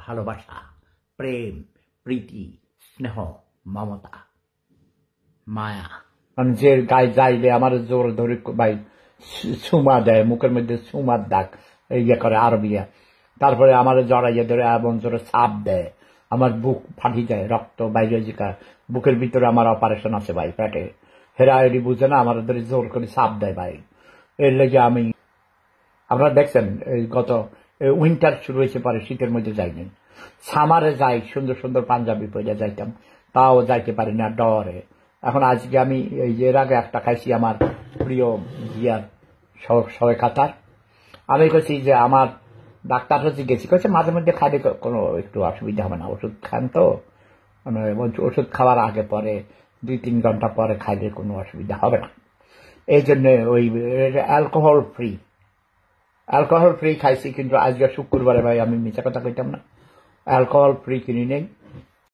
ভালোবাসা, প্রেম, প্রীতি, স্নেহ, মমতা, মায়া। আমি যে গায়ে যাইলে আমার জোর ধরে ভাই সুমা দেয়, মুখের মধ্যে সুমার দাগ ইয়ে করে আরবিয়া, তারপরে আমার জড়াইয়ে ধরে এমন জোরে চাপ দেয়, আমার বুক ফাটি যায়, রক্ত বাইরে বুকের ভিতরে আমার অপারেশন আছে ভাই পেটে, হেরা এটি বুঝে না, আমার ধরে জোর করে চাপ দেয় ভাই। এর লেগে আমি, আপনারা দেখছেন এই গত উইন্টার শুরু হয়েছে পরে শীতের মধ্যে যাইনি, সামারে যাই সুন্দর সুন্দর পাঞ্জাবি পরে যাইতাম, তাও যাইতে পারি না ডরে। এখন আজকে আমি এই এর আগে একটা খাইছি আমার প্রিয় জিয়ার সবাই খাতার, আমি কইছি যে আমার ডাক্তার হচ্ছে গেছি, কইছে মাঝে মধ্যে খাইলে কোনো একটু অসুবিধা হবে না, ওষুধ খান তো, মানে ওষুধ খাওয়ার আগে পরে 2-3 ঘন্টা পরে খাইলে কোনো অসুবিধা হবে না। এই জন্য ওই অ্যালকোহল ফ্রি খাইছি, কিন্তু আজকে শুক্রবারে ভাই আমি মিথ্যা কথা কইতাম না, অ্যালকোহল ফ্রি কিনি নেই।